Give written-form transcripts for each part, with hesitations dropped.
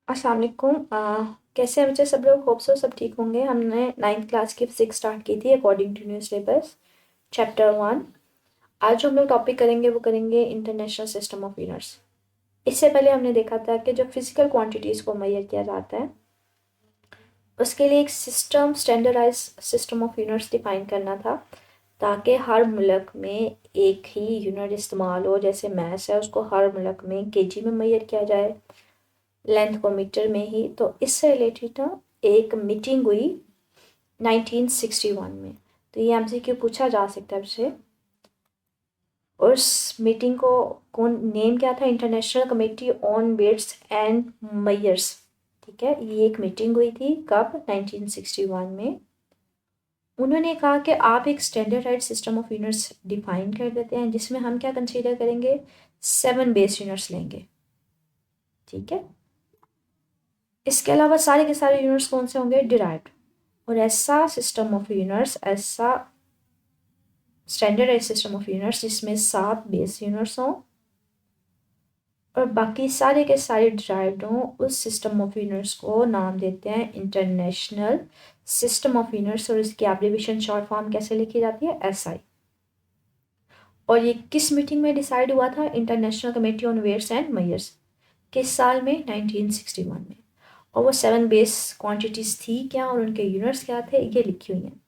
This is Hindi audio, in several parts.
अस्सलाम वालेकुम। कैसे हैं बच्चे सब लोग? होप सो सब ठीक होंगे। हमने 9th क्लास की फिजिक्स स्टार्ट की थी according to new syllabus, chapter 1। आज जो हम लोग टॉपिक करेंगे वो करेंगे इंटरनेशनल सिस्टम ऑफ यूनिट्स। इससे पहले हमने देखा था कि जो फिजिकल क्वांटिटीज़ को मेजर किया जाता है उसके लिए एक system, standardize system of units define करना था, ताकि हर मुल्क में एक ही यूनिट इस्तेमाल हो। जैसे मैथ्स है, उसको हर मुल्क में केजी में मेजर किया जाए, लेंथ को मीटर में ही। तो इससे रिलेटेड ना एक मीटिंग हुई 1961 में। तो ये एमसीक्यू पूछा जा सकता है आपसे। उस मीटिंग को कौन, नेम क्या था? International committee on weights and measures. ठीक है, ये एक मीटिंग हुई थी कब? 1961 में। उन्होंने कहा कि आप एक standardize system of units define कर देते हैं, जिसमें हम क्या कंसीडर करेंगे? 7 बेस यूनिट्स लेंगे। ठीक है, इसके अलावा सारे के सारे यूनिट्स कौन से होंगे? डिराइव्ड। और ऐसा सिस्टम ऑफ यूनिट्स, ऐसा स्टैंडर्डाइज सिस्टम ऑफ यूनिट्स जिसमें 7 बेस यूनिट्स हों और बाकी सारे के सारे डिराइव्ड हों, उस सिस्टम ऑफ यूनिट्स को नाम देते हैं इंटरनेशनल सिस्टम ऑफ यूनिट्स। और इसकी एब्रिविएशन शॉर्ट फॉर्म कैसे लिखी जाती है? एसआई। और ये किस मीटिंग में डिसाइड हुआ था? International committee on weights and measures. किस साल में? 1961 में। और वो 7 बेस क्वांटिटीज़ थी क्या और उनके यूनिट्स क्या थे, ये लिखी हुई हैं।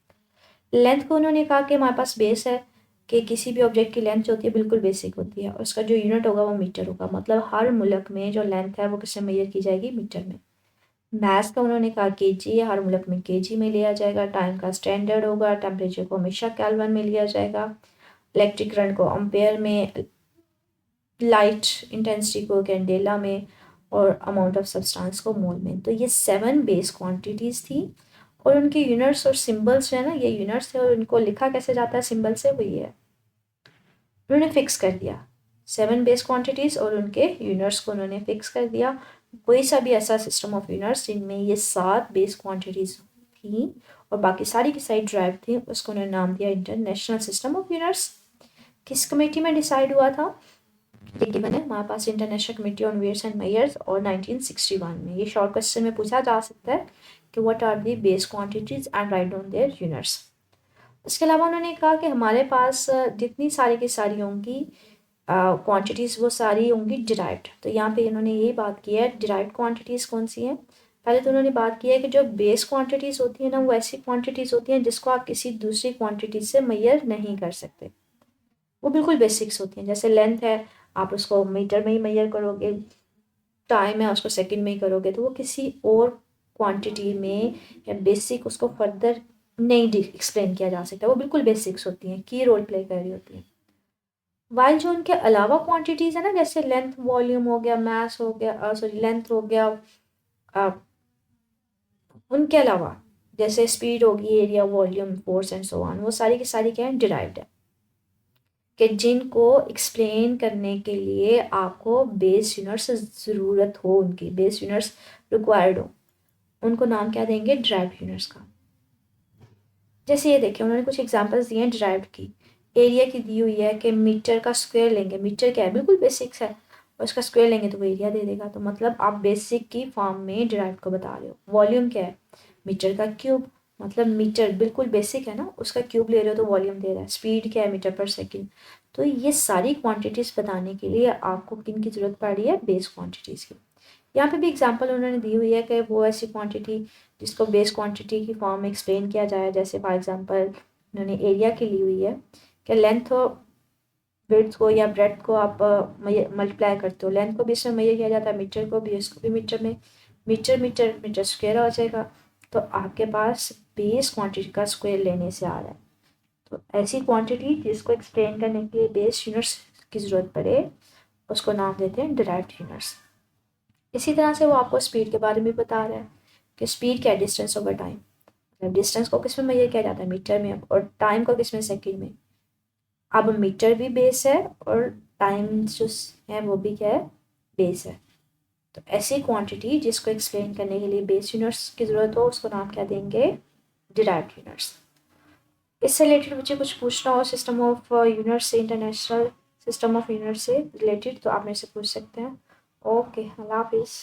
लेंथ को उन्होंने कहा कि हमारे पास बेस है कि किसी भी ऑब्जेक्ट की लेंथ जो होती है बिल्कुल बेसिक होती है, और उसका जो यूनिट होगा वो मीटर होगा। मतलब हर मुल्क में जो लेंथ है वो किससे मेजर की जाएगी? मीटर में। मैथ्स का उन्होंने कहा केजी है, हर मुल्क में केजी में लिया जाएगा। टाइम का स्टैंडर्ड होगा, टेम्परेचर को हमेशा केल्विन में लिया जाएगा। इलेक्ट्रिक करंट को अम्पेयर में, लाइट इंटेंसिटी को कैंडेला में, और अमाउंट ऑफ सब्सटेंस को मोल में। तो ये 7 बेस क्वांटिटीज़ थी और उनके यूनिट्स और सिंबल्स जो है ना, ये यूनिट्स थे और उनको लिखा कैसे जाता है सिंबल से, वो ये है। उन्होंने फिक्स कर दिया 7 बेस क्वांटिटीज़ और उनके यूनिट्स को उन्होंने फिक्स कर दिया। कोई सा भी ऐसा सिस्टम ऑफ यूनिट्स जिनमें ये 7 बेस क्वांटिटीज़ थी और बाकी सारी की सारी ड्राइव थी, उसको उन्होंने नाम दिया इंटरनेशनल सिस्टम ऑफ यूनिट्स। किस कमेटी में डिसाइड हुआ था? देखिए मैंने हमारे पास international committee on weights and measures और 1961 में। ये शॉर्ट क्वेश्चन में पूछा जा सकता है कि what are the base quantities and write down their units. इसके अलावा उन्होंने कहा कि हमारे पास जितनी सारी की सारी होंगी क्वांटिटीज़, वो सारी होंगी डिराइव्ड। तो यहाँ पे इन्होंने यही बात की है, डिराइव्ड क्वांटिटीज़ कौन सी हैं? पहले तो उन्होंने बात की है कि जो बेस क्वांटिटीज़ होती है ना, वो ऐसी क्वांटिटीज़ होती हैं जिसको आप किसी दूसरी क्वांटिटी से मेजर नहीं कर सकते। वो बिल्कुल बेसिक्स होती हैं। जैसे लेंथ है, आप उसको मीटर में ही मेजर करोगे। टाइम है, उसको सेकंड में ही करोगे। तो वो किसी और क्वांटिटी में या बेसिक उसको फर्दर नहीं एक्सप्लेन किया जा सकता। वो बिल्कुल बेसिक्स होती हैं, की रोल प्ले कर रही होती हैं। वाइल जो उनके अलावा क्वांटिटीज़ है ना, जैसे लेंथ, वॉल्यूम हो गया, मास हो गया, सॉरी लेंथ हो गया, आ, उनके अलावा जैसे स्पीड होगी, area, volume, force and so on, वो सारी की सारी क्या है? डिराइव्ड है। कि जिनको एक्सप्लेन करने के लिए आपको बेस यूनिट्स ज़रूरत हो, उनकी बेस यूनिट्स रिक्वायर्ड हो, उनको नाम क्या देंगे? डिराइव्ड यूनिट्स का। जैसे ये देखिए, उन्होंने कुछ एग्जांपल्स दिए हैं डिराइव्ड की। एरिया की दी हुई है कि मीटर का स्क्वायर लेंगे। मीटर क्या है? बिल्कुल बेसिक्स है, और उसका स्क्वायर लेंगे तो वो एरिया दे देगा। तो मतलब आप बेसिक की फॉर्म में डिराइव्ड को बता रहे हो। वॉल्यूम क्या है? मीटर का क्यूब। मतलब मीटर बिल्कुल बेसिक है ना, उसका क्यूब ले रहे हो तो वॉल्यूम दे रहा है। स्पीड क्या है? मीटर पर सेकेंड। तो ये सारी क्वांटिटीज़ बताने के लिए आपको किन की ज़रूरत पड़ रही है? बेस क्वांटिटीज़ की। यहाँ पे भी एग्जांपल उन्होंने दी हुई है कि वो ऐसी क्वांटिटी जिसको बेस क्वांटिटी की फॉर्म में एक्सप्लेन किया जाए। जैसे फॉर एग्जांपल उन्होंने एरिया की ली हुई है कि लेंथ विड्थ को या ब्रेड्थ को आप मल्टीप्लाई करते हो। लेंथ को भी इसमें मेजर किया जाता है, मीटर को भी, इसको भी मीटर में। मीटर मीटर मीटर स्क्वायर आ जाएगा। तो आपके पास बेस क्वांटिटी का स्क्वायर लेने से आ रहा है। तो ऐसी क्वांटिटी जिसको एक्सप्लेन करने के लिए बेस यूनिट्स की ज़रूरत पड़े, उसको नाम देते हैं डिराइव्ड यूनिट्स। इसी तरह से वो आपको स्पीड के बारे में बता रहा है कि स्पीड क्या है? Distance over time. मतलब डिस्टेंस को किस में मेजर किया जाता है? मीटर में। और टाइम को किस में? सेकेंड में। अब मीटर भी बेस है और टाइम जो है वो भी क्या है? बेस है। तो ऐसी क्वांटिटी जिसको एक्सप्लेन करने के लिए बेस यूनिट्स की ज़रूरत हो, उसको नाम क्या देंगे? Derived units. इससे रिलेटेड मुझे कुछ पूछना हो सिस्टम ऑफ यूनिट्स से, इंटरनेशनल सिस्टम ऑफ यूनिट्स से रिलेटेड, तो आप मेरे से पूछ सकते हैं। ओके, अल्लाह हाफिज़।